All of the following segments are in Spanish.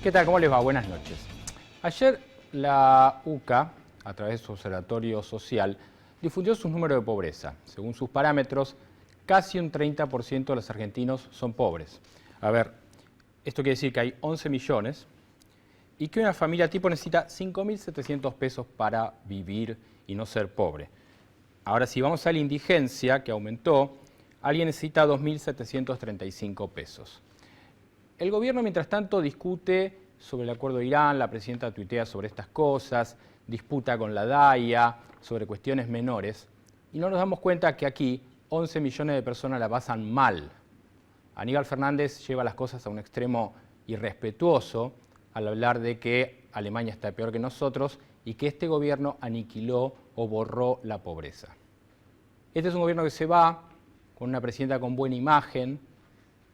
¿Qué tal? ¿Cómo les va? Buenas noches. Ayer la UCA, a través de su observatorio social, difundió sus números de pobreza. Según sus parámetros, casi un 30% de los argentinos son pobres. A ver, esto quiere decir que hay 11 millones y que una familia tipo necesita 5.700 pesos para vivir y no ser pobre. Ahora, si vamos a la indigencia, que aumentó, alguien necesita 2.735 pesos. El gobierno, mientras tanto, discute sobre el acuerdo de Irán, la presidenta tuitea sobre estas cosas, disputa con la DAIA sobre cuestiones menores, y no nos damos cuenta que aquí 11 millones de personas la pasan mal. Aníbal Fernández lleva las cosas a un extremo irrespetuoso al hablar de que Alemania está peor que nosotros y que este gobierno aniquiló o borró la pobreza. Este es un gobierno que se va con una presidenta con buena imagen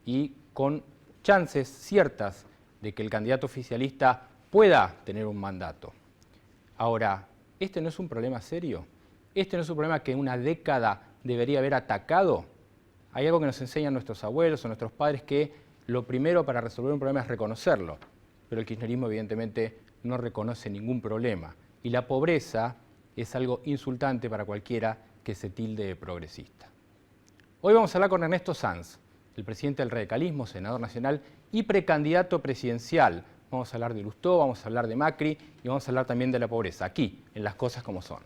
y con chances ciertas de que el candidato oficialista pueda tener un mandato. Ahora, ¿este no es un problema serio? ¿Este no es un problema que en una década debería haber atacado? Hay algo que nos enseñan nuestros abuelos o nuestros padres, que lo primero para resolver un problema es reconocerlo, pero el kirchnerismo evidentemente no reconoce ningún problema. Y la pobreza es algo insultante para cualquiera que se tilde de progresista. Hoy vamos a hablar con Ernesto Sanz, el presidente del radicalismo, senador nacional y precandidato presidencial. Vamos a hablar de Lustó, vamos a hablar de Macri y vamos a hablar también de la pobreza, aquí, en Las Cosas Como Son.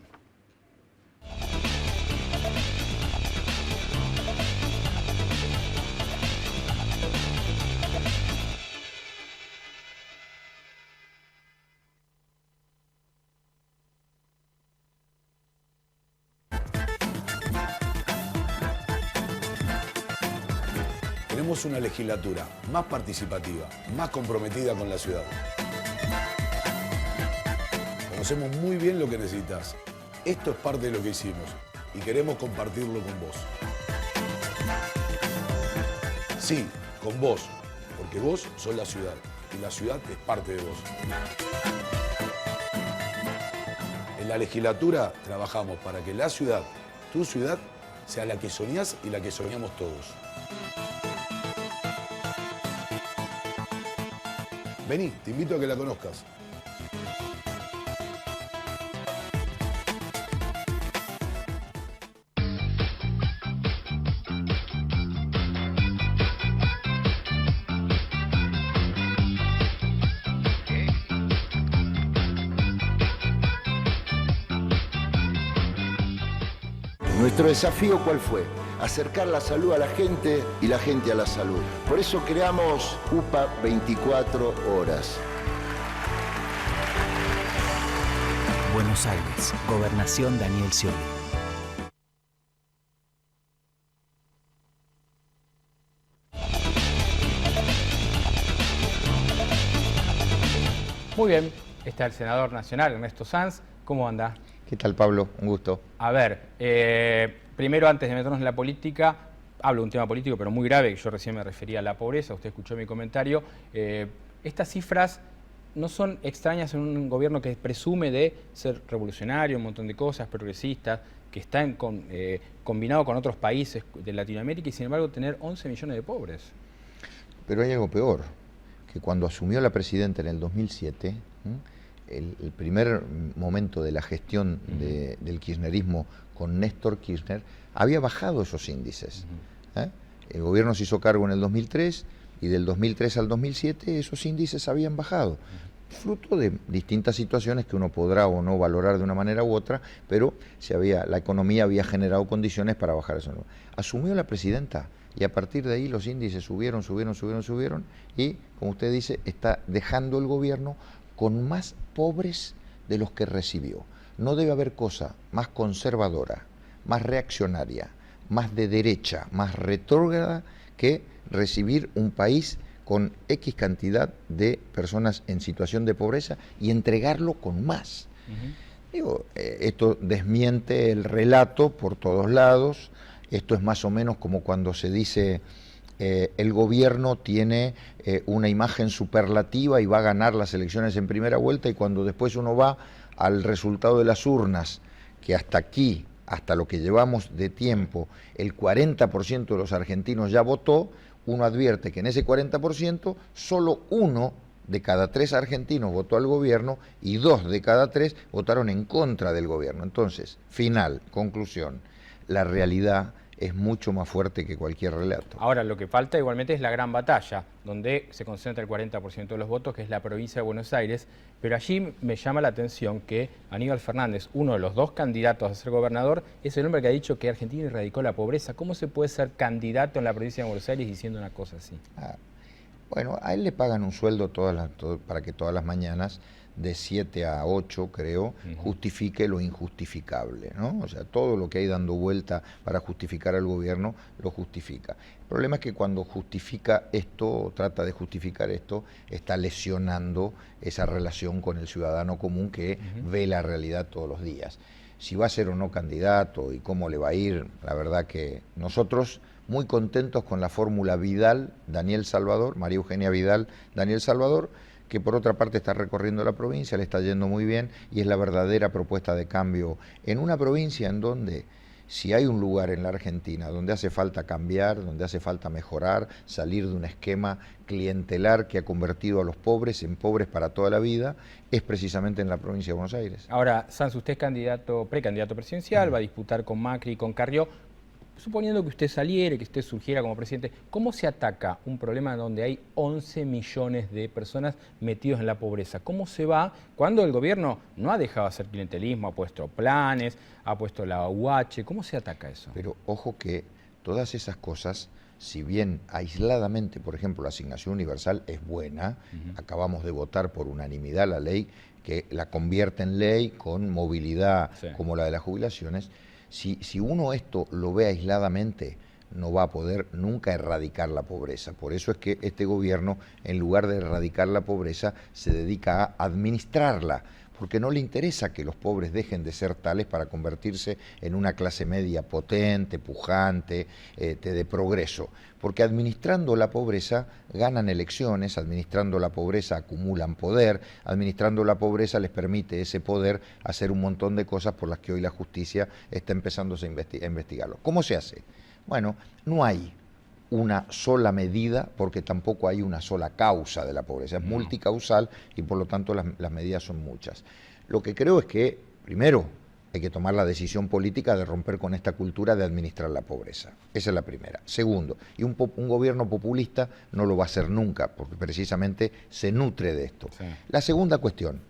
Tenemos una legislatura más participativa, más comprometida con la ciudad. Conocemos muy bien lo que necesitas. Esto es parte de lo que hicimos y queremos compartirlo con vos. Sí, con vos, porque vos sos la ciudad y la ciudad es parte de vos. En la legislatura trabajamos para que la ciudad, tu ciudad, sea la que soñás y la que soñamos todos. Vení, te invito a que la conozcas. Nuestro desafío, ¿cuál fue? Acercar la salud a la gente y la gente a la salud. Por eso creamos UPA 24 horas. Buenos Aires, Gobernación Daniel Scioli. Muy bien, está el senador nacional Ernesto Sanz. ¿Cómo anda? ¿Qué tal, Pablo? Un gusto. A ver, primero, antes de meternos en la política, hablo de un tema político, pero muy grave, que yo recién me refería a la pobreza, usted escuchó mi comentario. Estas cifras no son extrañas en un gobierno que presume de ser revolucionario, un montón de cosas, progresistas, que está combinado con otros países de Latinoamérica y sin embargo tener 11 millones de pobres. Pero hay algo peor, que cuando asumió la presidenta en el 2007, el primer momento de la gestión del kirchnerismo con Néstor Kirchner, había bajado esos índices. El gobierno se hizo cargo en el 2003 y del 2003 al 2007 esos índices habían bajado. Fruto de distintas situaciones que uno podrá o no valorar de una manera u otra, pero la economía había generado condiciones para bajar eso. Asumió la presidenta y a partir de ahí los índices subieron y, como usted dice, está dejando el gobierno con más pobres de los que recibió. No debe haber cosa más conservadora, más reaccionaria, más de derecha, más retrógrada que recibir un país con X cantidad de personas en situación de pobreza y entregarlo con más. Digo, esto desmiente el relato por todos lados. Esto es más o menos como cuando se dice el gobierno tiene una imagen superlativa y va a ganar las elecciones en primera vuelta, y cuando después uno va al resultado de las urnas, que hasta aquí, hasta lo que llevamos de tiempo, el 40% de los argentinos ya votó, uno advierte que en ese 40% solo uno de cada 3 argentinos votó al gobierno y 2 de cada 3 votaron en contra del gobierno. Entonces, conclusión, la realidad es mucho más fuerte que cualquier relato. Ahora, lo que falta igualmente es la gran batalla, donde se concentra el 40% de los votos, que es la provincia de Buenos Aires, pero allí me llama la atención que Aníbal Fernández, uno de los 2 candidatos a ser gobernador, es el hombre que ha dicho que Argentina erradicó la pobreza. ¿Cómo se puede ser candidato en la provincia de Buenos Aires diciendo una cosa así? Bueno, a él le pagan un sueldo para que todas las mañanas, de 7 a 8, creo, justifique lo injustificable, ¿no? O sea, todo lo que hay dando vuelta para justificar al gobierno, lo justifica. El problema es que cuando justifica esto, o trata de justificar esto, está lesionando esa relación con el ciudadano común que ve la realidad todos los días. Si va a ser o no candidato y cómo le va a ir, la verdad que nosotros muy contentos con la fórmula Vidal, Daniel Salvador, María Eugenia Vidal, Daniel Salvador, que por otra parte está recorriendo la provincia, le está yendo muy bien y es la verdadera propuesta de cambio en una provincia en donde, si hay un lugar en la Argentina donde hace falta cambiar, donde hace falta mejorar, salir de un esquema clientelar que ha convertido a los pobres en pobres para toda la vida, es precisamente en la provincia de Buenos Aires. Ahora, Sanz, usted es precandidato presidencial, va a disputar con Macri y con Carrió. Suponiendo que usted saliera, que usted surgiera como presidente, ¿cómo se ataca un problema donde hay 11 millones de personas metidos en la pobreza? ¿Cómo se va cuando el gobierno no ha dejado de hacer clientelismo, ha puesto planes, ha puesto la UH? ¿Cómo se ataca eso? Pero ojo que todas esas cosas, si bien aisladamente, por ejemplo, la asignación universal es buena, acabamos de votar por unanimidad la ley que la convierte en ley con movilidad como la de las jubilaciones. Si uno esto lo ve aisladamente, no va a poder nunca erradicar la pobreza. Por eso es que este gobierno, en lugar de erradicar la pobreza, se dedica a administrarla, porque no le interesa que los pobres dejen de ser tales para convertirse en una clase media potente, pujante, de progreso. Porque administrando la pobreza ganan elecciones, administrando la pobreza acumulan poder, administrando la pobreza les permite ese poder hacer un montón de cosas por las que hoy la justicia está empezando a investigarlo. ¿Cómo se hace? Bueno, no hay una sola medida porque tampoco hay una sola causa de la pobreza, es multicausal y por lo tanto las medidas son muchas. Lo que creo es que, primero, hay que tomar la decisión política de romper con esta cultura de administrar la pobreza. Esa es la primera. Segundo, y un gobierno populista no lo va a hacer nunca, porque precisamente se nutre de esto. Sí. La segunda cuestión,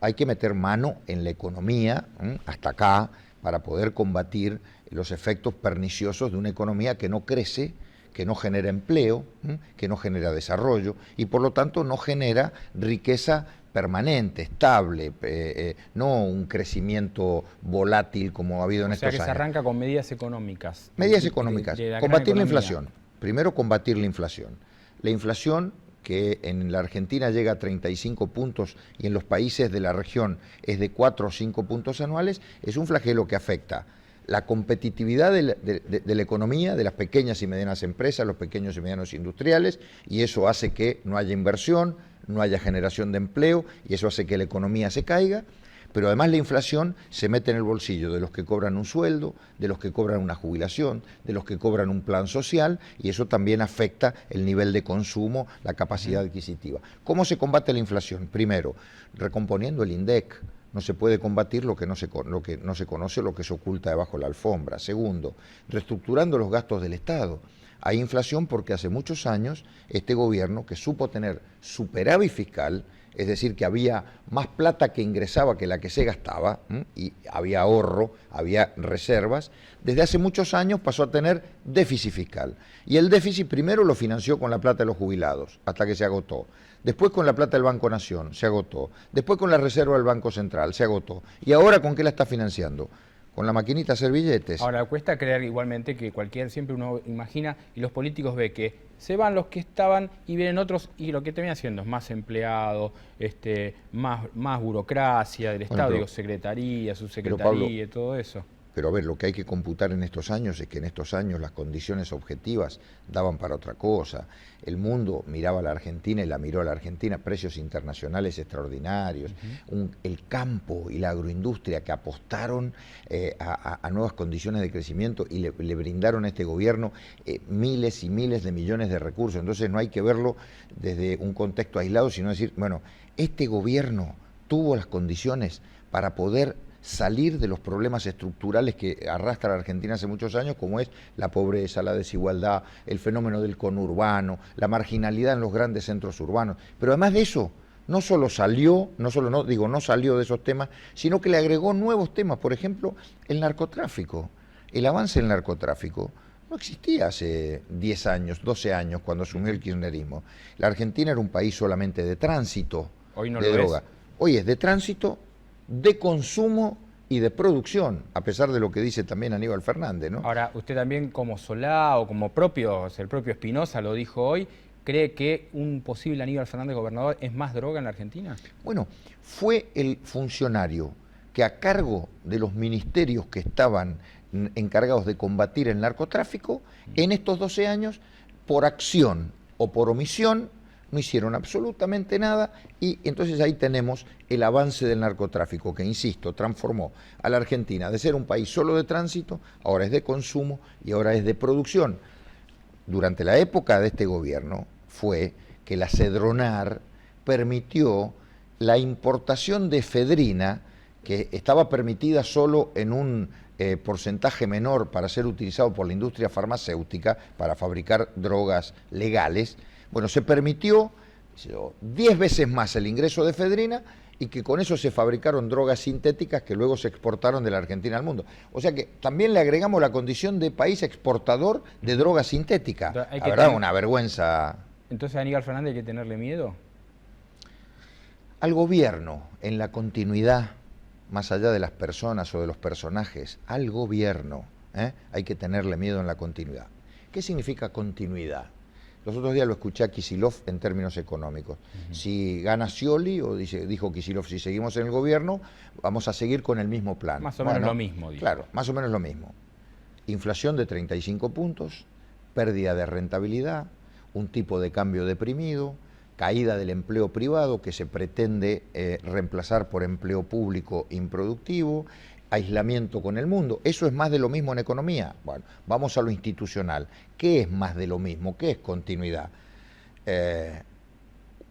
hay que meter mano en la economía, hasta acá, para poder combatir los efectos perniciosos de una economía que no crece, que no genera empleo, que no genera desarrollo y por lo tanto no genera riqueza permanente, estable, no un crecimiento volátil como ha habido en estos años. O sea que se arranca con medidas económicas. Medidas económicas. Combatir la inflación. Primero combatir la inflación. La inflación que en la Argentina llega a 35 puntos y en los países de la región es de 4 o 5 puntos anuales, es un flagelo que afecta la competitividad de la economía, de las pequeñas y medianas empresas, los pequeños y medianos industriales, y eso hace que no haya inversión, no haya generación de empleo, y eso hace que la economía se caiga, pero además la inflación se mete en el bolsillo de los que cobran un sueldo, de los que cobran una jubilación, de los que cobran un plan social, y eso también afecta el nivel de consumo, la capacidad adquisitiva. ¿Cómo se combate la inflación? Primero, recomponiendo el INDEC. No se puede combatir lo que no se conoce, lo que se oculta debajo de la alfombra. Segundo, reestructurando los gastos del Estado. Hay inflación porque hace muchos años este gobierno, que supo tener superávit fiscal, es decir, que había más plata que ingresaba que la que se gastaba, y había ahorro, había reservas, desde hace muchos años pasó a tener déficit fiscal. Y el déficit primero lo financió con la plata de los jubilados, hasta que se agotó. Después con la plata del Banco Nación, se agotó. Después con la reserva del Banco Central, se agotó. ¿Y ahora con qué la está financiando? Con la maquinita hacer billetes. Ahora, cuesta creer igualmente que siempre uno imagina y los políticos ve que se van los que estaban y vienen otros y lo que termina haciendo es más empleados, más burocracia del Estado, secretaría, subsecretaría y todo eso. Pero a ver, lo que hay que computar en estos años es que en estos años las condiciones objetivas daban para otra cosa. El mundo miraba a la Argentina y la miró a la Argentina, precios internacionales extraordinarios, el campo y la agroindustria que apostaron a nuevas condiciones de crecimiento y le brindaron a este gobierno miles y miles de millones de recursos. Entonces no hay que verlo desde un contexto aislado, sino decir, bueno, este gobierno tuvo las condiciones para poder salir de los problemas estructurales que arrastra la Argentina hace muchos años, como es la pobreza, la desigualdad, el fenómeno del conurbano, la marginalidad en los grandes centros urbanos. Pero además de eso, no salió de esos temas, sino que le agregó nuevos temas. Por ejemplo, el narcotráfico. El avance del narcotráfico no existía hace 10 años, 12 años, cuando asumió el kirchnerismo. La Argentina era un país solamente de tránsito de droga. Hoy es de tránsito, de consumo y de producción, a pesar de lo que dice también Aníbal Fernández, ¿no? Ahora, usted también como Solá o como el propio Espinosa lo dijo hoy, ¿cree que un posible Aníbal Fernández gobernador es más droga en la Argentina? Bueno, fue el funcionario que a cargo de los ministerios que estaban encargados de combatir el narcotráfico, en estos 12 años, por acción o por omisión, no hicieron absolutamente nada y entonces ahí tenemos el avance del narcotráfico que, insisto, transformó a la Argentina de ser un país solo de tránsito, ahora es de consumo y ahora es de producción. Durante la época de este gobierno fue que la Cedronar permitió la importación de efedrina, que estaba permitida solo en un porcentaje menor para ser utilizado por la industria farmacéutica para fabricar drogas legales. Bueno, se permitió 10 veces más el ingreso de efedrina y que con eso se fabricaron drogas sintéticas que luego se exportaron de la Argentina al mundo. O sea que también le agregamos la condición de país exportador de drogas sintéticas. La verdad, una vergüenza. Entonces, ¿a Aníbal Fernández hay que tenerle miedo? Al gobierno, en la continuidad, más allá de las personas o de los personajes, al gobierno hay que tenerle miedo en la continuidad. ¿Qué significa continuidad? Los otros días lo escuché a Kicillof en términos económicos. Si gana Scioli, o dijo Kicillof, si seguimos en el gobierno, vamos a seguir con el mismo plan. Más o menos lo mismo. Dijo. Claro, más o menos lo mismo. Inflación de 35 puntos, pérdida de rentabilidad, un tipo de cambio deprimido, caída del empleo privado que se pretende reemplazar por empleo público improductivo, aislamiento con el mundo. ¿Eso es más de lo mismo en economía? Bueno, vamos a lo institucional. ¿Qué es más de lo mismo? ¿Qué es continuidad?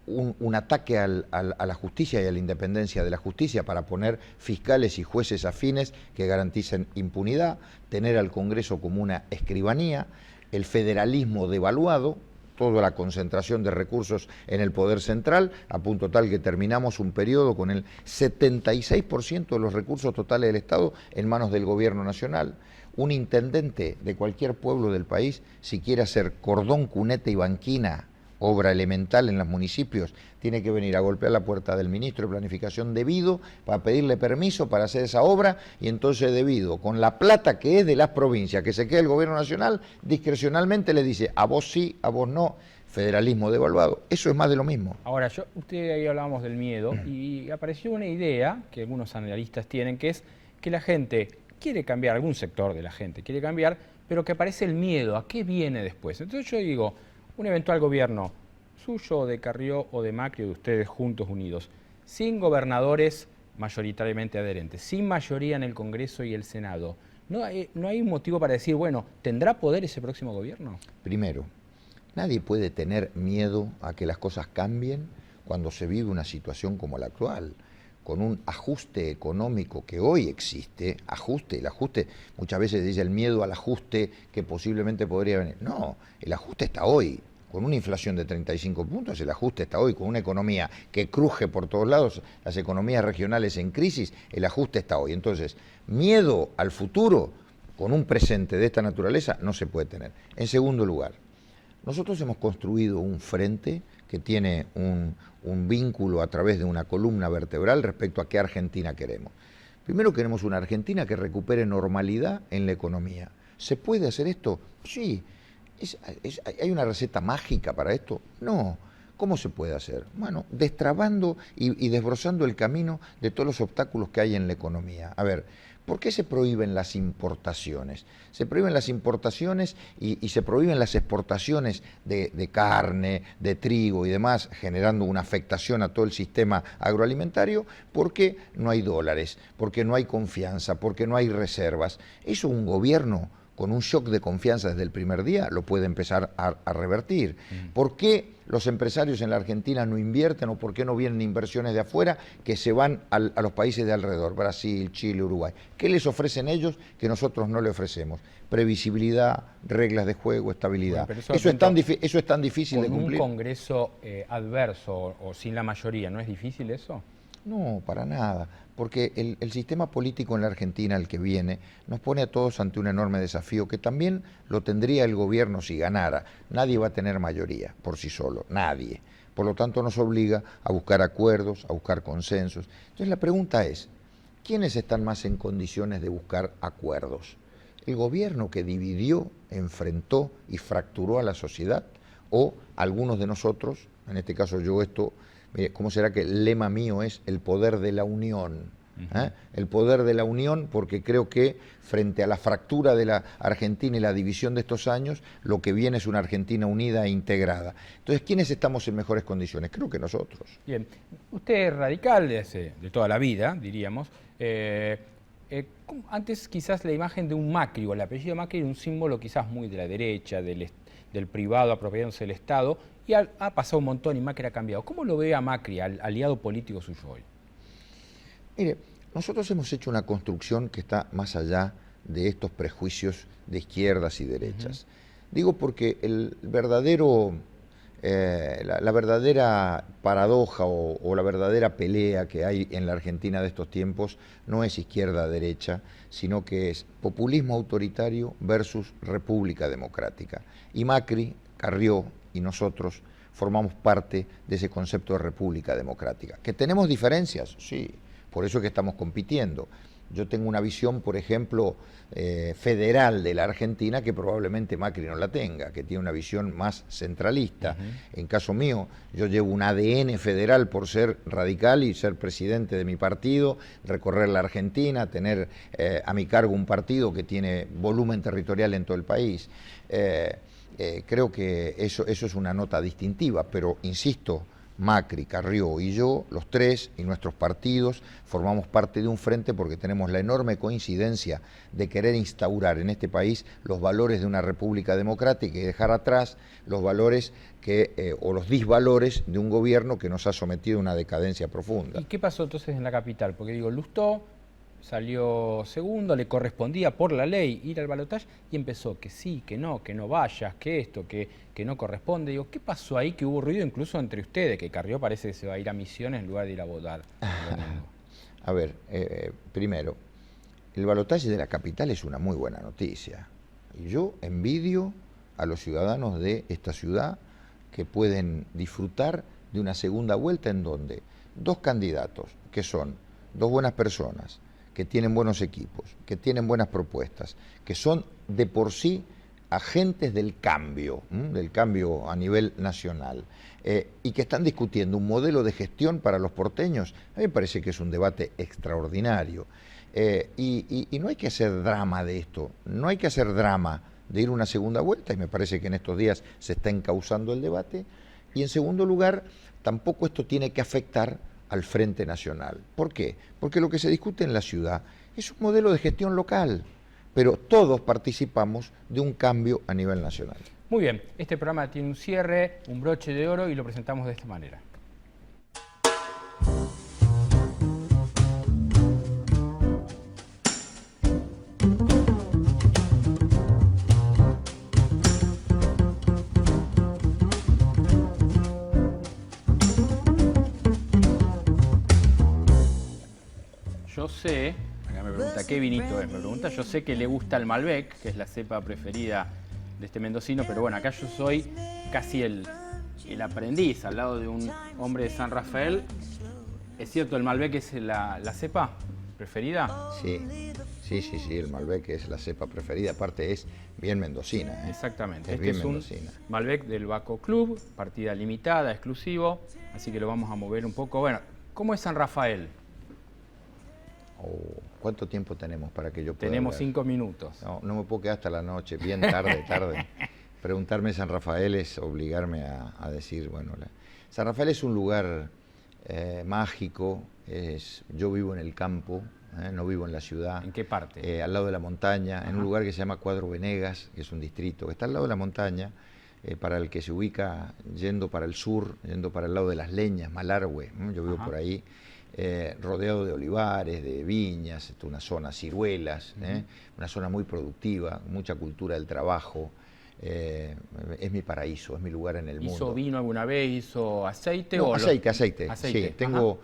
Un ataque a la justicia y a la independencia de la justicia para poner fiscales y jueces afines que garanticen impunidad, tener al Congreso como una escribanía, el federalismo devaluado, toda la concentración de recursos en el poder central, a punto tal que terminamos un periodo con el 76% de los recursos totales del Estado en manos del gobierno nacional. Un intendente de cualquier pueblo del país, si quiere hacer cordón, cuneta y banquina, obra elemental en los municipios, tiene que venir a golpear la puerta del ministro de Planificación debido para pedirle permiso para hacer esa obra y entonces debido, con la plata que es de las provincias, que se queda el gobierno nacional, discrecionalmente le dice a vos sí, a vos no, federalismo devaluado. Eso es más de lo mismo. Ahora, usted ahí hablábamos del miedo y apareció una idea que algunos analistas tienen, que es que la gente quiere cambiar, algún sector de la gente quiere cambiar, pero que aparece el miedo. ¿A qué viene después? Entonces yo digo, un eventual gobierno suyo, de Carrió o de Macri, o de ustedes juntos unidos, sin gobernadores mayoritariamente adherentes, sin mayoría en el Congreso y el Senado, ¿no hay un motivo para decir, bueno, ¿tendrá poder ese próximo gobierno? Primero, nadie puede tener miedo a que las cosas cambien cuando se vive una situación como la actual, con un ajuste económico que hoy existe, el ajuste, muchas veces dice el miedo al ajuste que posiblemente podría venir. No, el ajuste está hoy. Con una inflación de 35 puntos, el ajuste está hoy, con una economía que cruje por todos lados, las economías regionales en crisis, el ajuste está hoy. Entonces, miedo al futuro con un presente de esta naturaleza no se puede tener. En segundo lugar, nosotros hemos construido un frente que tiene un vínculo a través de una columna vertebral respecto a qué Argentina queremos. Primero queremos una Argentina que recupere normalidad en la economía. ¿Se puede hacer esto? Sí. ¿Hay una receta mágica para esto? No. ¿Cómo se puede hacer? Bueno, destrabando y desbrozando el camino de todos los obstáculos que hay en la economía. A ver, ¿por qué se prohíben las importaciones? Se prohíben las importaciones y se prohíben las exportaciones de carne, de trigo y demás, generando una afectación a todo el sistema agroalimentario, porque no hay dólares, porque no hay confianza, porque no hay reservas. Eso un gobierno con un shock de confianza desde el primer día lo puede empezar a revertir. ¿Por qué los empresarios en la Argentina no invierten o por qué no vienen inversiones de afuera que se van a los países de alrededor, Brasil, Chile, Uruguay? ¿Qué les ofrecen ellos que nosotros no le ofrecemos? Previsibilidad, reglas de juego, estabilidad. Bueno, eso es tan difícil de cumplir. ¿Con un Congreso adverso o sin la mayoría no es difícil eso? No, para nada, porque el sistema político en la Argentina, el que viene, nos pone a todos ante un enorme desafío que también lo tendría el gobierno si ganara. Nadie va a tener mayoría por sí solo, nadie. Por lo tanto, nos obliga a buscar acuerdos, a buscar consensos. Entonces, la pregunta es, ¿quiénes están más en condiciones de buscar acuerdos? ¿El gobierno que dividió, enfrentó y fracturó a la sociedad? ¿O algunos de nosotros, en este caso yo mire, ¿cómo será que el lema mío es el poder de la unión? El poder de la unión, porque creo que frente a la fractura de la Argentina y la división de estos años, lo que viene es una Argentina unida e integrada. Entonces, ¿quiénes estamos en mejores condiciones? Creo que nosotros. Bien, usted es radical de toda la vida, diríamos. Antes quizás la imagen de un Macri o el apellido Macri era un símbolo quizás muy de la derecha, del privado apropiándose del Estado, y ha pasado un montón y Macri ha cambiado. ¿Cómo lo ve a Macri, al aliado político suyo hoy? Mire, nosotros hemos hecho una construcción que está más allá de estos prejuicios de izquierdas y derechas. Digo porque la verdadera paradoja o la verdadera pelea que hay en la Argentina de estos tiempos no es izquierda-derecha, sino que es populismo autoritario versus república democrática. Y Macri, Carrió y nosotros formamos parte de ese concepto de república democrática. ¿Que tenemos diferencias? Sí, por eso es que estamos compitiendo. Yo tengo una visión, por ejemplo, federal de la Argentina que probablemente Macri no la tenga, que tiene una visión más centralista. En caso mío, yo llevo un ADN federal por ser radical y ser presidente de mi partido, recorrer la Argentina, tener a mi cargo un partido que tiene volumen territorial en todo el país. Creo que eso es una nota distintiva, pero insisto, Macri, Carrió y yo, los tres y nuestros partidos, formamos parte de un frente porque tenemos la enorme coincidencia de querer instaurar en este país los valores de una república democrática y dejar atrás los valores o los disvalores de un gobierno que nos ha sometido a una decadencia profunda. ¿Y qué pasó entonces en la capital? Porque digo, Lustó salió segundo, le correspondía por la ley ir al balotaje y empezó que sí, que no vayas, que esto, que no corresponde. Digo, ¿qué pasó ahí que hubo ruido incluso entre ustedes? Que Carrió parece que se va a ir a Misiones en lugar de ir a votar. A ver, primero, el balotaje de la capital es una muy buena noticia. Y yo envidio a los ciudadanos de esta ciudad que pueden disfrutar de una segunda vuelta en donde dos candidatos, que son dos buenas personas, que tienen buenos equipos, que tienen buenas propuestas, que son de por sí agentes del cambio a nivel nacional, y que están discutiendo un modelo de gestión para los porteños, a mí me parece que es un debate extraordinario. Y no hay que hacer drama de esto, no hay que hacer drama de ir una segunda vuelta, y me parece que en estos días se está encauzando el debate. Y en segundo lugar, tampoco esto tiene que afectar al Frente Nacional. ¿Por qué? Porque lo que se discute en la ciudad es un modelo de gestión local, pero todos participamos de un cambio a nivel nacional. Muy bien, este programa tiene un cierre, un broche de oro y lo presentamos de esta manera. Yo sé, acá me pregunta qué vinito es, me pregunta, yo sé que le gusta el Malbec, que es la cepa preferida de este mendocino, pero bueno, acá yo soy casi el aprendiz, al lado de un hombre de San Rafael. ¿Es cierto el Malbec es la cepa? preferida? Sí, el Malbec es la cepa preferida, aparte es bien mendocina. Exactamente, Es este bien es un mendocina. Malbec del Baco Club, partida limitada, exclusivo, así que lo vamos a mover un poco. Bueno, ¿cómo es San Rafael? ¿Cuánto tiempo tenemos para que yo pueda Tenemos hablar? 5 minutos. No me puedo quedar hasta la noche, bien tarde. Preguntarme San Rafael es obligarme a decir, bueno, San Rafael es un lugar mágico, yo vivo en el campo, no vivo en la ciudad. ¿En qué parte? Al lado de la montaña, Ajá. en un lugar que se llama Cuadro Venegas, que es un distrito que está al lado de la montaña, para el que se ubica yendo para el sur, yendo para el lado de Las Leñas, Malargüe, yo vivo Ajá. por ahí. Rodeado de olivares, de viñas, una zona, ciruelas, una zona muy productiva, mucha cultura del trabajo. Es mi paraíso, es mi lugar en el mundo. ¿Hizo vino alguna vez? ¿Hizo aceite? No, o aceite. Aceite. Sí, tengo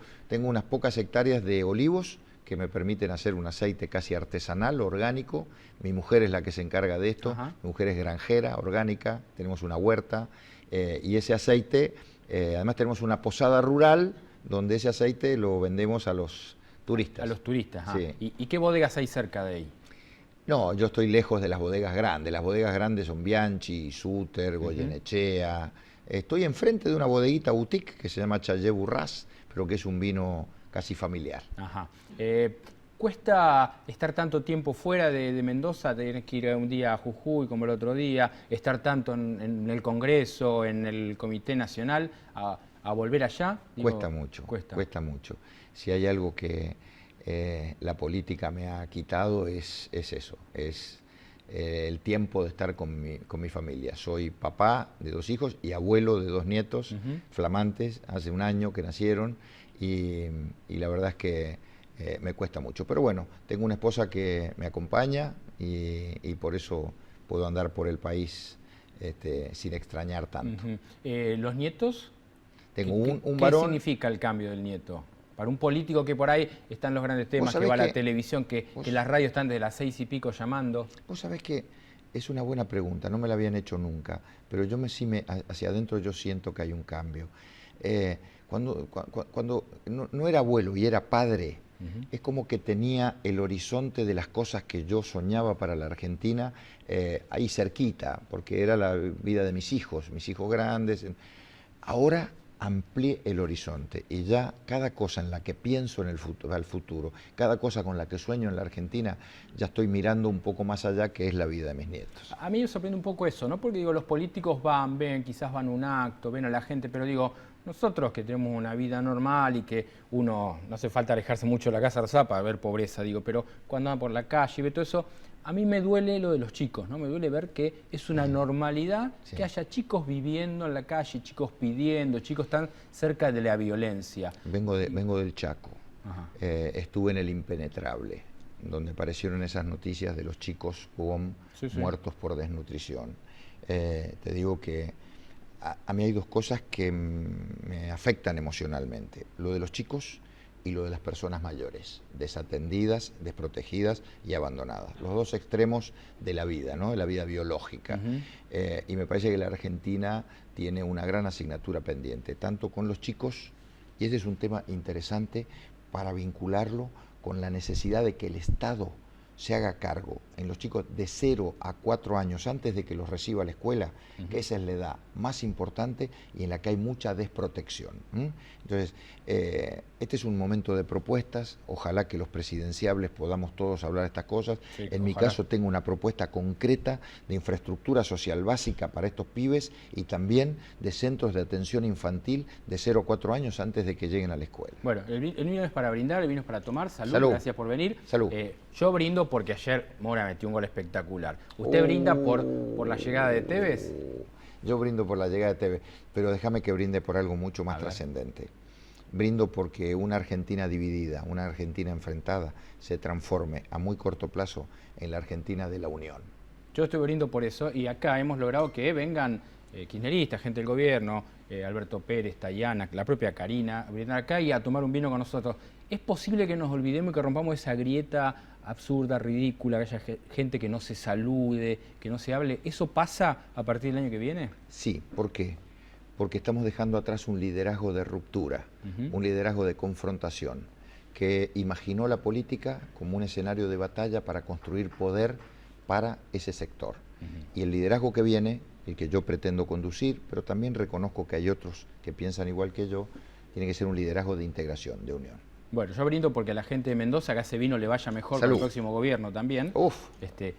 unas pocas hectáreas de olivos que me permiten hacer un aceite casi artesanal, orgánico. Mi mujer es la que se encarga de esto. Ajá. Mi mujer es granjera, orgánica, tenemos una huerta y ese aceite, además tenemos una posada rural donde ese aceite lo vendemos a los turistas. A los turistas, ajá. Sí. ¿Y qué bodegas hay cerca de ahí? No, yo estoy lejos de las bodegas grandes. Las bodegas grandes son Bianchi, Suter, Goyenechea. Estoy enfrente de una bodeguita boutique que se llama Chayé Burrás, pero que es un vino casi familiar. Ajá. ¿Cuesta estar tanto tiempo fuera de Mendoza, tener que ir un día a Jujuy como el otro día, estar tanto en el Congreso, en el Comité Nacional, a volver allá? Digo, Cuesta mucho, cuesta mucho. Si hay algo que la política me ha quitado es eso, es el tiempo de estar con mi familia. Soy papá de 2 hijos y abuelo de 2 nietos flamantes, hace un año que nacieron y la verdad es que me cuesta mucho. Pero bueno, tengo una esposa que me acompaña y por eso puedo andar por el país sin extrañar tanto. ¿Los nietos? Tengo un ¿Qué varón. significa el cambio del nieto? Para un político que por ahí están los grandes temas, que va a la televisión, que las radios están desde las 6 y pico llamando. Vos sabés que es una buena pregunta, no me la habían hecho nunca, pero yo hacia adentro yo siento que hay un cambio. Cuando no era abuelo y era padre, es como que tenía el horizonte de las cosas que yo soñaba para la Argentina ahí cerquita, porque era la vida de mis hijos grandes. Ahora amplié el horizonte y ya cada cosa en la que pienso en el futuro, al futuro, cada cosa con la que sueño en la Argentina, ya estoy mirando un poco más allá, que es la vida de mis nietos. A mí me sorprende un poco eso, ¿no? Porque digo, los políticos ven, quizás van a un acto, ven a la gente, pero digo, nosotros que tenemos una vida normal y que uno, no hace falta alejarse mucho de la casa rosada para ver pobreza, digo, pero cuando anda por la calle y ve todo eso, a mí me duele lo de los chicos, ¿no? Me duele ver que es una normalidad que haya chicos viviendo en la calle, chicos pidiendo, chicos tan cerca de la violencia. Vengo del Chaco. Estuve en el Impenetrable, donde aparecieron esas noticias de los chicos muertos por desnutrición. Te digo que a mí hay 2 cosas que me afectan emocionalmente. Lo de los chicos y lo de las personas mayores, desatendidas, desprotegidas y abandonadas. Los 2 extremos de la vida, ¿no? De la vida biológica. Y me parece que la Argentina tiene una gran asignatura pendiente, tanto con los chicos, y ese es un tema interesante para vincularlo con la necesidad de que el Estado se haga cargo en los chicos de 0 a 4 años antes de que los reciba la escuela, que esa es la edad más importante y en la que hay mucha desprotección. Entonces, este es un momento de propuestas, ojalá que los presidenciables podamos todos hablar de estas cosas. Sí, en mi caso tengo una propuesta concreta de infraestructura social básica para estos pibes y también de centros de atención infantil de 0 a 4 años antes de que lleguen a la escuela. Bueno, el vino es para brindar, el vino es para tomar. Salud. Gracias por venir. Salud. Yo brindo porque ayer Mora metió un gol espectacular. ¿Usted brinda por la llegada de Tevez? Yo brindo por la llegada de Tevez, pero déjame que brinde por algo mucho más trascendente. Brindo porque una Argentina dividida, una Argentina enfrentada, se transforme a muy corto plazo en la Argentina de la unión. Yo estoy brindo por eso y acá hemos logrado que vengan kirchneristas, gente del gobierno, Alberto Pérez, Tayana, la propia Karina, a brindar acá y a tomar un vino con nosotros. ¿Es posible que nos olvidemos y que rompamos esa grieta absurda, ridícula, que haya gente que no se salude, que no se hable? ¿Eso pasa a partir del año que viene? Sí, ¿por qué? Porque estamos dejando atrás un liderazgo de ruptura, un liderazgo de confrontación, que imaginó la política como un escenario de batalla para construir poder para ese sector. Y el liderazgo que viene, el que yo pretendo conducir, pero también reconozco que hay otros que piensan igual que yo, tiene que ser un liderazgo de integración, de unión. Bueno, yo brindo porque a la gente de Mendoza, que hace vino, le vaya mejor con el próximo gobierno también. Uf.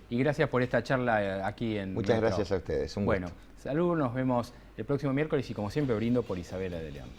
Y gracias por esta charla aquí en Muchas Metro. gracias a ustedes. Un bueno, gusto. salud, nos vemos el próximo miércoles y como siempre brindo por Isabela de León.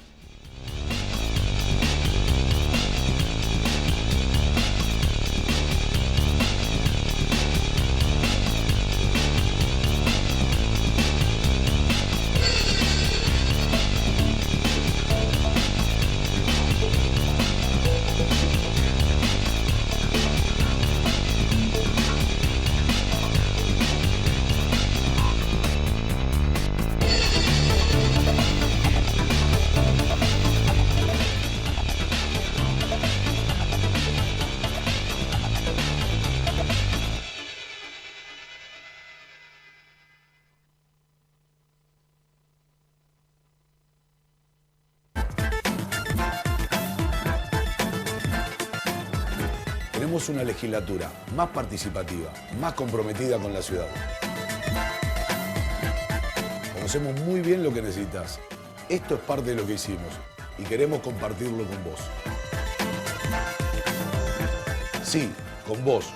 Tenemos una legislatura más participativa, más comprometida con la ciudad. Conocemos muy bien lo que necesitas. Esto es parte de lo que hicimos y queremos compartirlo con vos. Sí, con vos,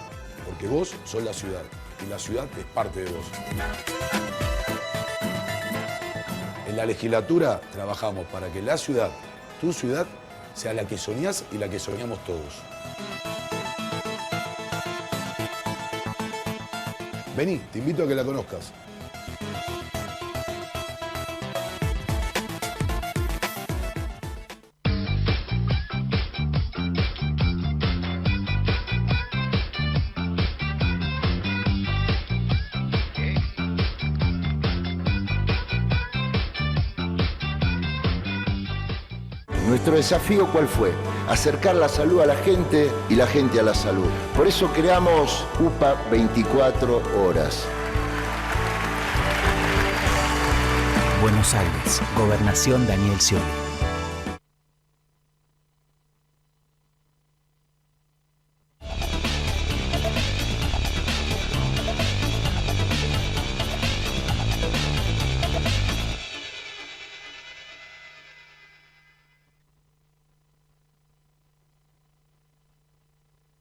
porque vos sos la ciudad y la ciudad es parte de vos. En la legislatura trabajamos para que la ciudad, tu ciudad, sea la que soñás y la que soñamos todos. Vení, te invito a que la conozcas. Nuestro desafío, ¿cuál fue? Acercar la salud a la gente y la gente a la salud. Por eso creamos UPA 24 horas. Buenos Aires, Gobernación Daniel Scioli.